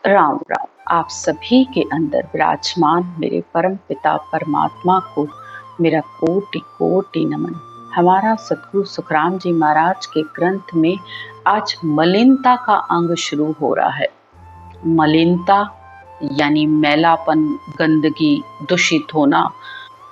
राम राम। आप सभी के अंदर विराजमान मेरे परम पिता परमात्मा को मेरा कोटि कोटि नमन। हमारा सतगुरु सुखराम जी महाराज के ग्रंथ में आज मलिनता का अंग शुरू हो रहा है। मलिनता यानी मैलापन, गंदगी, दूषित होना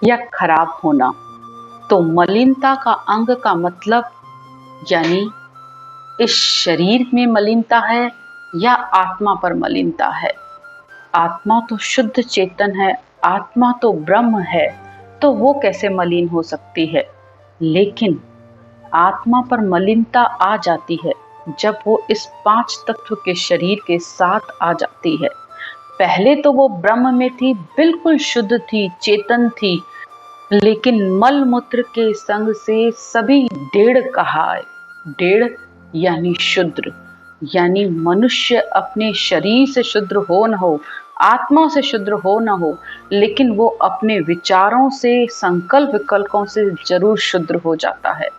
या खराब होना। तो मलिनता का अंग का मतलब यानी इस शरीर में मलिनता है या आत्मा पर मलिनता है। आत्मा तो शुद्ध चेतन है, आत्मा तो ब्रह्म है, तो वो कैसे मलिन हो सकती है। लेकिन आत्मा पर मलिनता आ जाती है जब वो इस 5 तत्व के शरीर के साथ आ जाती है। पहले तो वो ब्रह्म में थी, बिल्कुल शुद्ध थी, चेतन थी, लेकिन मल मूत्र के संग से सभी डेढ़ कहा है। डेढ़ यानी शुद्र, यानी मनुष्य अपने शरीर से शुद्र हो न हो, आत्मा से शुद्र हो न हो, लेकिन वो अपने विचारों से, संकल्प विकल्पों से जरूर शुद्र हो जाता है।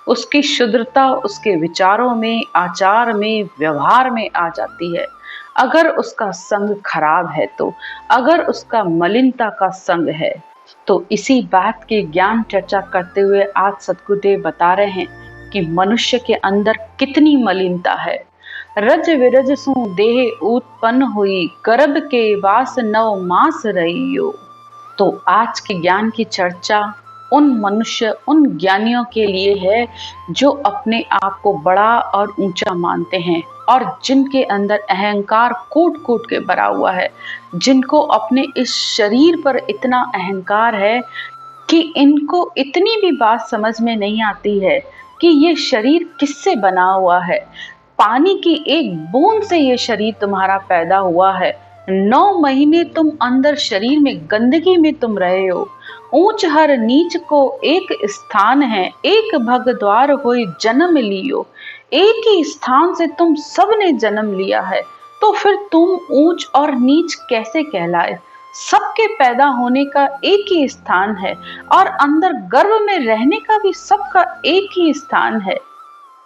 उसकी शुद्रता उसके विचारों में, आचार में, व्यवहार में आ जाती है। अगर उसका संग खराब है तो, अगर उसका मलिनता का संग है तो इसी बात की ज्ञान चर्चा करते हुए आज सतगुरुदेव बता रहे हैं कि मनुष्य के अंदर कितनी मलिनता है। रज विरज सु देह उत्पन्न हुई, गर्भ के वास 9 मास रहियो। तो आज के ज्ञान की चर्चा उन मनुष्य, उन ज्ञानियों के लिए है जो अपने आप को बड़ा और ऊंचा मानते हैं और जिनके अंदर अहंकार कूट कूट के भरा हुआ है, जिनको अपने इस शरीर पर इतना अहंकार है कि इनको इतनी भी बात समझ में नहीं आती है कि ये शरीर किससे बना हुआ है। पानी की एक बूंद से ये शरीर तुम्हारा पैदा हुआ है। 9 महीने तुम अंदर शरीर में गंदगी में तुम रहे हो। ऊंच हर नीच को एक स्थान है, एक भग द्वार होई जन्म लियो। एक ही स्थान से तुम सबने जन्म लिया है, तो फिर तुम ऊंच और नीच कैसे कहलाए। सबके पैदा होने का एक ही स्थान है और अंदर गर्भ में रहने का भी सबका एक ही स्थान है।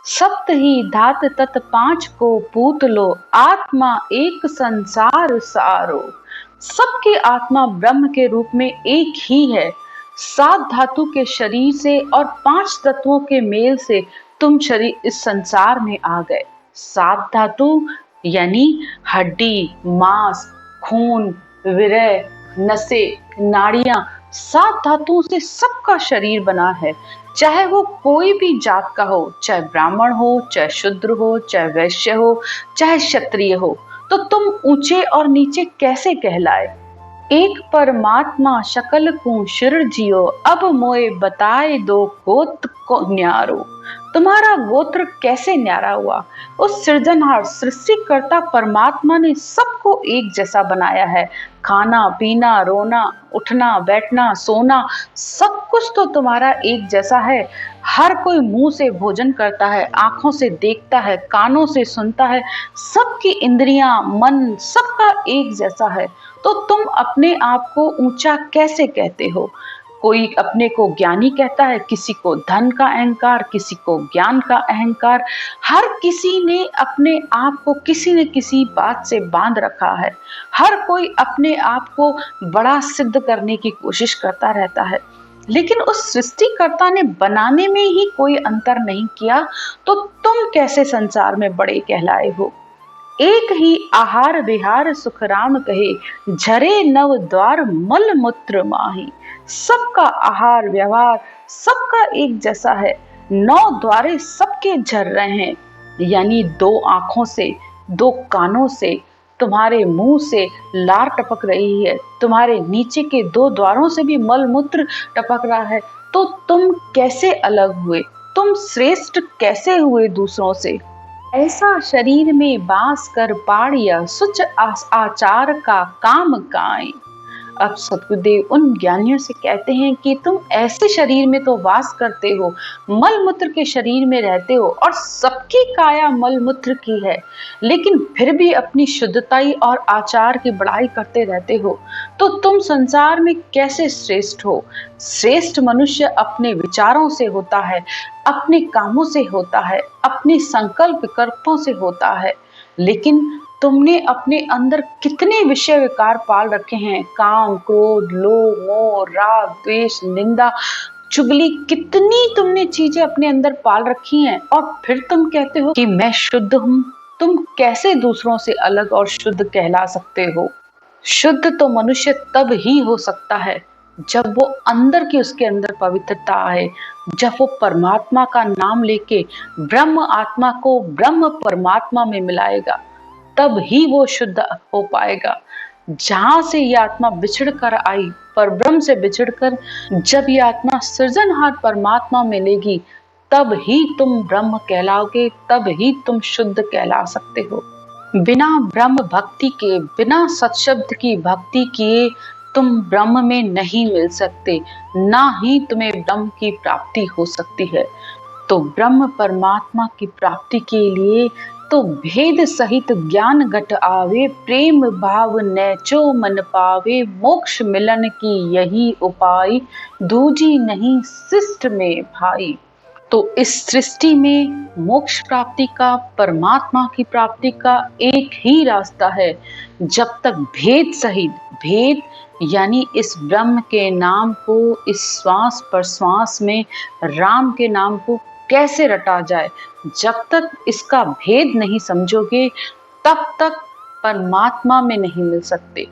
सप्त ही धात तत् 5 को पूत लो, आत्मा एक संसार सारो। सबकी आत्मा ब्रह्म के रूप में एक ही है। 7 धातु के शरीर से और 5 तत्वों के मेल से तुम शरीर इस संसार में आ गए। 7 धातु यानी हड्डी, मांस, खून, विरय, नसें, नाड़ियां, 7 धातुओं से सबका शरीर बना है। चाहे वो कोई भी जात का हो, चाहे ब्राह्मण हो, चाहे शूद्र हो, चाहे वैश्य हो, चाहे क्षत्रिय हो, तो तुम ऊंचे और नीचे कैसे कहलाए। एक परमात्मा शकल को शिर जियो, अब मोए बताए दो गोत्र को न्यारो। तुम्हारा गोत्र कैसे न्यारा हुआ। उस सृजनहार सृष्टिकर्ता परमात्मा ने सबको एक जैसा बनाया है। खाना पीना, रोना, उठना, बैठना, सोना, सब कुछ तो तुम्हारा एक जैसा है। हर कोई मुंह से भोजन करता है, आंखों से देखता है, कानों से सुनता है, सबकी इंद्रियां, मन, सबका एक जैसा है। तो तुम अपने आप को ऊंचा कैसे कहते हो। कोई अपने को ज्ञानी कहता है, किसी को धन का अहंकार, किसी को ज्ञान का अहंकार। हर किसी ने अपने आप को किसी न किसी बात से बांध रखा है। हर कोई अपने आप को बड़ा सिद्ध करने की कोशिश करता रहता है, लेकिन उस सृष्टिकर्ता ने बनाने में ही कोई अंतर नहीं किया, तो तुम कैसे संसार में बड़े कहलाए हो। एक ही आहार विहार सुखराम कहे, झरे नव द्वार मल मूत्र माही। सबका आहार व्यवहार सबका एक जैसा है। 9 द्वारे सबके झर रहे हैं, यानी 2 आंखों से, 2 कानों से, तुम्हारे मुंह से लार टपक रही है, तुम्हारे नीचे के 2 द्वारों से भी मल मूत्र टपक रहा है। तो तुम कैसे अलग हुए, तुम श्रेष्ठ कैसे हुए दूसरों से। ऐसा शरीर में वास कर पाड़िया, सुच आचार का काम काए। अब सतगुरुदेव उन ज्ञानियों से कहते हैं कि तुम ऐसे शरीर में तो वास करते हो, मल मूत्र के शरीर में रहते हो और सबकी काया मल मूत्र की है, लेकिन फिर भी अपनी शुद्धताई और आचार की बड़ाई करते रहते हो, तो तुम संसार में कैसे श्रेष्ठ हो। श्रेष्ठ मनुष्य अपने विचारों से होता है, अपने कामों से होता है, अपने संकल्प विकल्पों से होता है, लेकिन तुमने अपने अंदर कितने विषय विकार पाल रखे हैं, काम, क्रोध, लोभ, मोह, राग, द्वेष, निंदा, चुगली, कितनी तुमने चीजें अपने अंदर पाल रखी हैं, और फिर तुम कहते हो कि मैं शुद्ध हूं। तुम कैसे दूसरों से अलग और शुद्ध कहला सकते हो? शुद्ध तो मनुष्य तब ही हो सकता है जब वो अंदर की उसके अंदर पवित्रता आए, जब वो परमात्मा का नाम लेके ब्रह्म आत्मा को ब्रह्म परमात्मा में मिलाएगा, तब ही वो शुद्ध हो पाएगा। जहां से ये आत्मा बिछड़ कर आई, पर ब्रह्म से बिछड़कर जब ये आत्मा सृजनहार परमात्मा मिलेगी, तब ही तुम ब्रह्म कहलाओगे, तब ही तुम शुद्ध कहला सकते हो। बिना ब्रह्म भक्ति के, बिना सत्शब्द की भक्ति किए तुम ब्रह्म में नहीं मिल सकते, ना ही तुम्हें ब्रह्म की प्राप्ति हो सकती है। तो ब्रह्म परमात्मा की प्राप्ति के लिए तो भेद सहित ज्ञान घट आवे, प्रेम भाव नैचो मन पावे, मोक्ष मिलन की यही उपाय, दूजी नहीं शिष्ट में भाई। तो इस सृष्टि में मोक्ष प्राप्ति का, परमात्मा की प्राप्ति का एक ही रास्ता है। जब तक भेद सहित, भेद यानी इस ब्रह्म के नाम को इस श्वास प्रश्वास में राम के नाम को कैसे रटा जाए, जब तक इसका भेद नहीं समझोगे, तब तक परमात्मा में नहीं मिल सकते।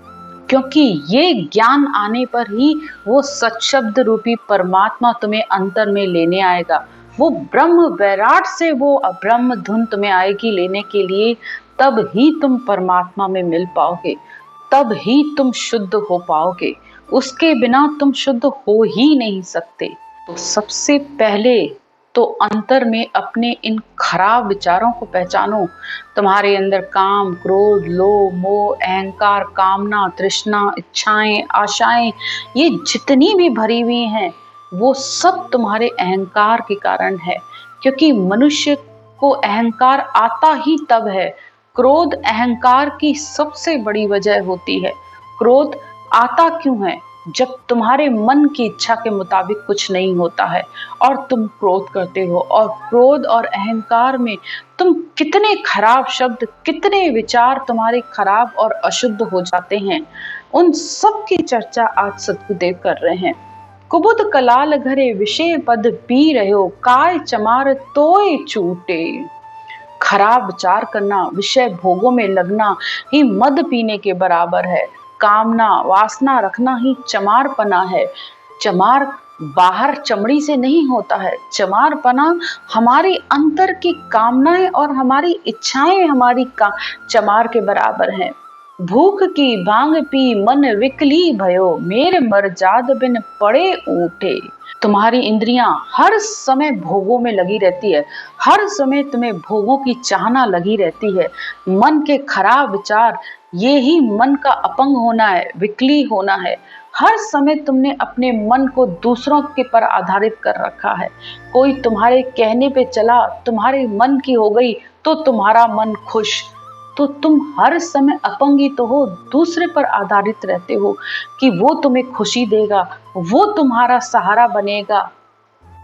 क्योंकि ये ज्ञान आने पर ही वो सत्शब्द रूपी परमात्मा तुम्हें अंतर में लेने आएगा। वो ब्रह्म वैराट से वो ब्रह्म धुन तुम्हें आएगी लेने के लिए, तब ही तुम परमात्मा में मिल पाओगे, तब ही तुम शुद्ध हो पाओगे। उसके बिना तुम शुद्ध हो ही नहीं सकते। तो सबसे पहले तो अंतर में अपने इन खराब विचारों को पहचानो। तुम्हारे अंदर काम, क्रोध, लोभ, मोह, अहंकार, कामना, तृष्णा, इच्छाएं, आशाएं, ये जितनी भी भरी हुई हैं, वो सब तुम्हारे अहंकार के कारण है। क्योंकि मनुष्य को अहंकार आता ही तब है, क्रोध अहंकार की सबसे बड़ी वजह होती है। क्रोध आता क्यों है? जब तुम्हारे मन की इच्छा के मुताबिक कुछ नहीं होता है और तुम क्रोध करते हो, और क्रोध और अहंकार में तुम कितने खराब शब्द, कितने विचार तुम्हारे खराब और अशुद्ध हो जाते हैं, उन सब की चर्चा आज सतगुरुदेव कर रहे हैं। कुबुद कलाल घरे विषय पद पी रहे, काय चमार तोय चूटे। खराब विचार करना, विषय भोगों में लगना ही मद पीने के बराबर है। कामना, वासना रखना ही चमारपना है। चमार बाहर चमड़ी से नहीं होता है। चमारपना हमारी अंतर की कामनाएं और हमारी इच्छाएं हमारी चमार के बराबर हैं। भूख की भांग पी मन विकली भयो, मेरे मरजाद बिन पड़े ऊठे। तुम्हारी इंद्रियां हर समय भोगों में लगी रहती है, हर समय तुम्हें भोगों की चाहना लगी रहती है। मन के खराब विचार, ये ही मन का अपंग होना है, विकली होना है। हर समय तुमने अपने मन को दूसरों के पर आधारित कर रखा है। कोई तुम्हारे कहने पे चला, तुम्हारे मन की हो गई तो तुम्हारा मन खुश। तो तुम हर समय अपंगी तो हो, दूसरे पर आधारित रहते हो कि वो तुम्हें खुशी देगा, वो तुम्हारा सहारा बनेगा।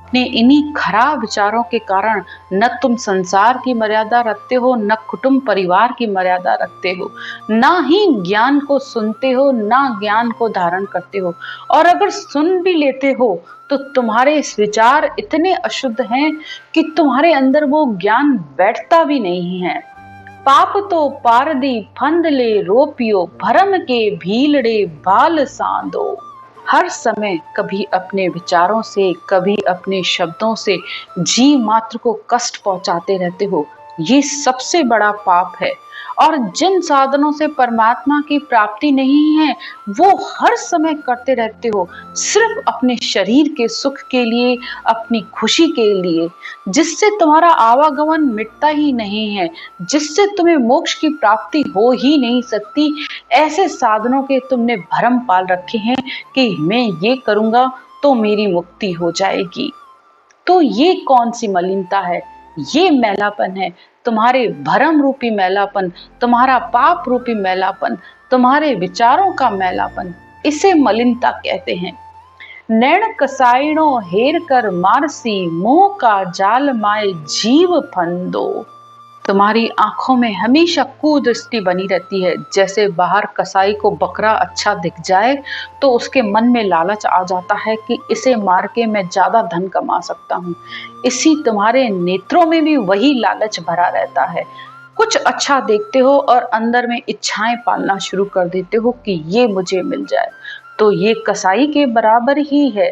अपने इन्हीं खराब विचारों के कारण न तुम संसार की मर्यादा रखते हो, न कुटुंब परिवार की मर्यादा रखते हो, ना ही ज्ञान को सुनते हो, ना ज्ञान को धारण करते हो। और अगर सुन भी लेते हो तो तुम्हारे विचार इतने अशुद्ध हैं कि तुम्हारे अंदर वो ज्ञान बैठता भी नहीं है। पाप तो पारदी फंदले रोपियो, भरम के भीलड़े बाल सांदो। हर समय कभी अपने विचारों से, कभी अपने शब्दों से जीव मात्र को कष्ट पहुंचाते रहते हो। ये सबसे बड़ा पाप है। और जिन साधनों से परमात्मा की प्राप्ति नहीं है, वो हर समय करते रहते हो, सिर्फ अपने शरीर के सुख के लिए, अपनी खुशी के लिए, जिससे तुम्हारा आवागमन मिटता ही नहीं है, जिससे तुम्हें मोक्ष की प्राप्ति हो ही नहीं सकती। ऐसे साधनों के तुमने भ्रम पाल रखे हैं कि मैं ये करूंगा तो मेरी मुक्ति हो जाएगी। तो ये कौन सी मलिनता है? ये मैलापन है, तुम्हारे भरम रूपी मैलापन, तुम्हारा पाप रूपी मैलापन, तुम्हारे विचारों का मैलापन। इसे मलिनता कहते हैं। नैण कसाइणो हेर कर मारसी, मोह का जाल माए जीव फंदो। तुम्हारी आंखों में हमेशा कुदृष्टि बनी रहती है। जैसे बाहर कसाई को बकरा अच्छा दिख जाए तो उसके मन में लालच आ जाता है कि इसे मार के मैं ज्यादा धन कमा सकता हूँ। इसी तुम्हारे नेत्रों में भी वही लालच भरा रहता है। कुछ अच्छा देखते हो और अंदर में इच्छाएं पालना शुरू कर देते हो कि ये मुझे मिल जाए। तो ये कसाई के बराबर ही है।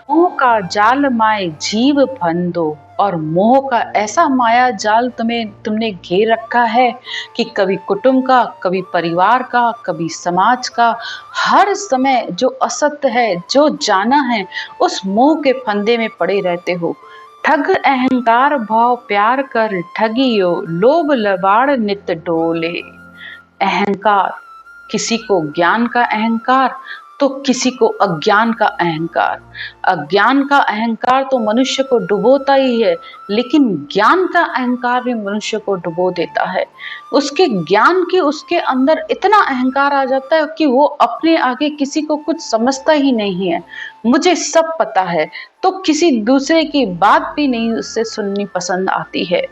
मोह का जाल माए जीव फंदो, और मोह का ऐसा माया जाल तुमने घेर रखा है कि कभी कुटुंब का, कभी परिवार का, कभी समाज का, हर समय जो असत्य है, जो जाना है, उस मोह के फंदे में पड़े रहते हो। ठग अहंकार भाव प्यार कर ठगियो, लोभ लबाड़ नित डोले। अहंकार, किसी को ज्ञान का अहंकार तो किसी को अज्ञान का अहंकार। अज्ञान का अहंकार तो मनुष्य को डुबोता ही है, लेकिन ज्ञान का अहंकार भी मनुष्य को डुबो देता है। उसके ज्ञान की उसके अंदर इतना अहंकार आ जाता है कि वो अपने आगे किसी को कुछ समझता ही नहीं है। मुझे सब पता है, तो किसी दूसरे की बात भी नहीं उससे सुननी पसंद आती है।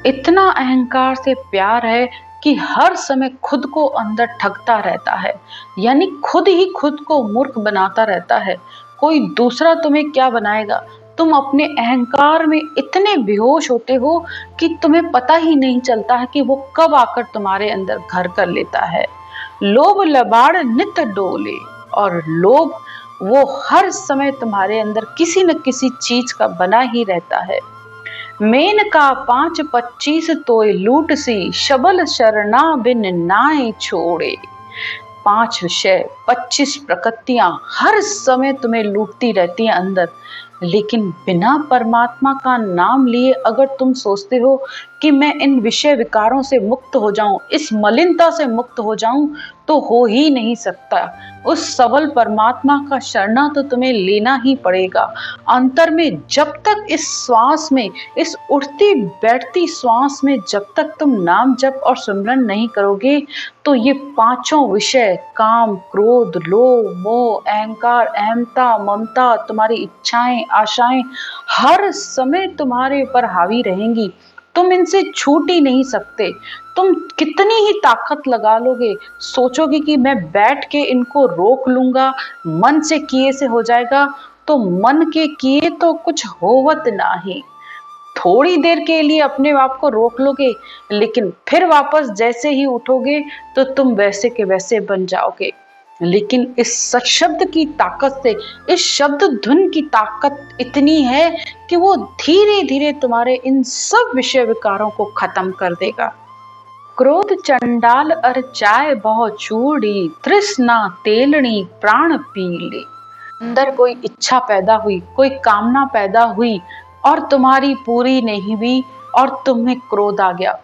इतना अहंकार से प्यार है कि हर समय खुद को अंदर ठगता रहता है, यानी खुद ही खुद को मूर्ख बनाता रहता है। कोई दूसरा तुम्हें क्या बनाएगा। तुम अपने अहंकार में इतने बेहोश होते हो कि तुम्हें पता ही नहीं चलता है कि वो कब आकर तुम्हारे अंदर घर कर लेता है। लोभ लबाड़ नित डोले, और लोभ वो हर समय तुम्हारे अंदर किसी न किसी चीज का बना ही रहता है। मेनका 5-25 तोय लूट सी, शबल शरणा बिन नाय छोड़े। 5 विषय, 25 प्रकृतियां हर समय तुम्हें लूटती रहती हैं अंदर, लेकिन बिना परमात्मा का नाम लिए अगर तुम सोचते हो कि मैं इन विषय विकारों से मुक्त हो जाऊं, इस मलिनता से मुक्त हो जाऊं, तो हो ही नहीं सकता। उस सबल परमात्मा का शरणा तो तुम्हें लेना ही पड़ेगा। अंतर में जब तक इस श्वास में, इस उठती बैठती श्वास में जब तक तुम नाम जप और सिमरन नहीं करोगे, तो ये पांचों विषय, काम, क्रोध, लोभ, मोह, अहंकार, अहमता, ममता, तुम्हारी इच्छाएं, आशाएं हर समय तुम्हारे ऊपर हावी रहेंगी। तुम इनसे छूट ही नहीं सकते। तुम कितनी ही ताकत लगा लोगे, सोचोगे कि मैं बैठ के इनको रोक लूंगा, मन से किए से हो जाएगा, तो मन के किए तो कुछ होवत नाही। थोड़ी देर के लिए अपने आप को रोक लोगे, लेकिन फिर वापस जैसे ही उठोगे तो तुम वैसे के वैसे बन जाओगे। लेकिन इस सशब्द की ताकत से, इस शब्द धुन की ताकत इतनी है कि वो धीरे धीरे तुम्हारे इन सब विषय विकारों को खत्म कर देगा। क्रोध चंडाल अर चाय बहु चूड़ी, तृष्णा तेलनी प्राण पीले। अंदर कोई इच्छा पैदा हुई, कोई कामना पैदा हुई और तुम्हारी पूरी नहीं हुई और तुम्हें क्रोध आ गया,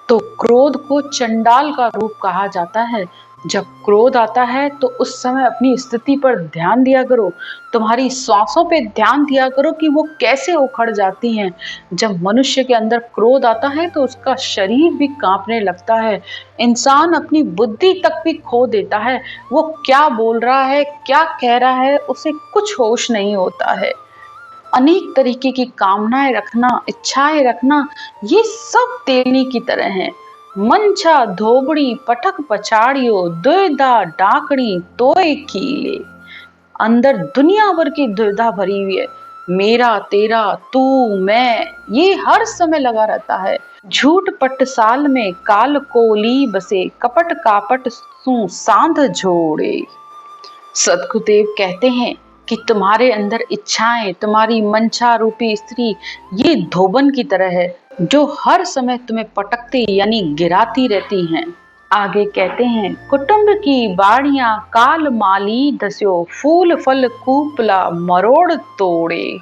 तो क्रोध को चंडाल का रूप कहा जाता है। जब क्रोध आता है तो उस समय अपनी स्थिति पर ध्यान दिया करो, तुम्हारी सांसों पे ध्यान दिया करो कि वो कैसे उखड़ जाती हैं। जब मनुष्य के अंदर क्रोध आता है तो उसका शरीर भी कांपने लगता है, इंसान अपनी बुद्धि तक भी खो देता है। वो क्या बोल रहा है, क्या कह रहा है, उसे कुछ होश नहीं होता है। अनेक तरीके की कामनाएं रखना, इच्छाएं रखना, ये सब तेलनी की तरह हैं। मंछा धोबड़ी पटक पछाड़ियो, दुविधा डाकणी तोय कीले। अंदर दुनिया भर की दुविधा भरी हुई है, मेरा तेरा, तू मैं, ये हर समय लगा रहता है। झूठ पट साल में काल कोली बसे, कपट कापट सु सांध जोड़े। सदगुरुदेव कहते हैं कि तुम्हारे अंदर इच्छाएं, तुम्हारी मंशा रूपी स्त्री ये धोबन की तरह है जो हर समय तुम्हें पटकती यानी गिराती रहती हैं। आगे कहते हैं, कुटुंब की बाड़ियां काल माली दस्यो, फूल फल कूपला मरोड़ तोड़े।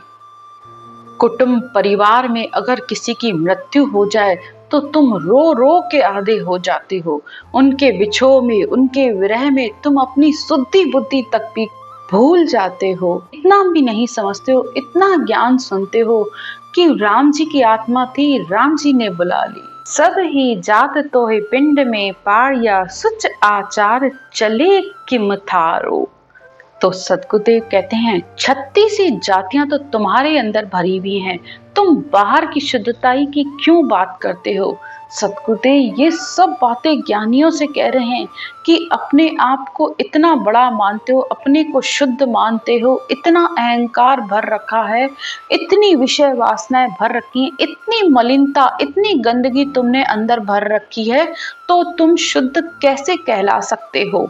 कुटुंब परिवार में अगर किसी की मृत्यु हो जाए तो तुम रो रो के आधे हो जाते हो। उनके विछोह में, उनके विरह में तुम अपनी शुद्धि बुद्धि तक भी भूल जाते हो। इतना भी नहीं समझते हो, इतना ज्ञान सुनते हो कि राम जी की आत्मा थी, राम जी ने बुला ली। सब ही जात तो है पिंड में पाड़िया, सुच आचार चले किम थारो। तो सद्गुरुदेव कहते हैं 36 ही जातियां तो तुम्हारे अंदर भरी हुई हैं, तुम बाहर की शुद्धताई की क्यों बात करते हो। सद्गुरुदेव ये सब बातें ज्ञानियों से कह रहे हैं कि अपने आप को इतना बड़ा मानते हो, अपने को शुद्ध मानते हो, इतना अहंकार भर रखा है, इतनी विषय वासनाएं भर रखी हैं, इतनी मलिनता, इतनी गंदगी तुमने अंदर भर रखी है, तो तुम शुद्ध कैसे कहला सकते हो।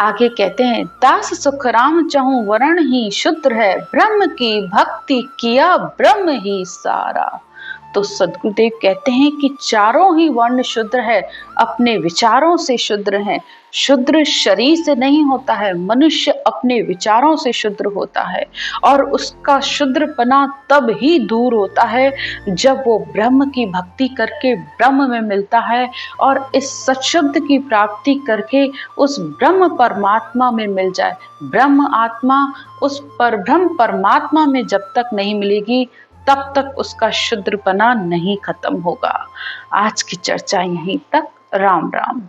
आगे कहते हैं दास सुख राम चहु वरण ही शुद्र है, ब्रह्म की भक्ति किया ब्रह्म ही सारा। तो सद्गुरुदेव कहते हैं कि चारों ही वर्ण शुद्र है, अपने विचारों से शुद्र है। शुद्र शरीर से नहीं होता है, मनुष्य अपने विचारों से शुद्र होता है, और उसका शुद्रपना तब ही दूर होता है जब वो ब्रह्म की भक्ति करके ब्रह्म में मिलता है, और इस सत्शब्द की प्राप्ति करके उस ब्रह्म परमात्मा में मिल जाए। ब्रह्म आत्मा उस परब्रह्म परमात्मा में जब तक नहीं मिलेगी तब तक उसका शुद्रपना नहीं खत्म होगा। आज की चर्चा यहीं तक। राम राम।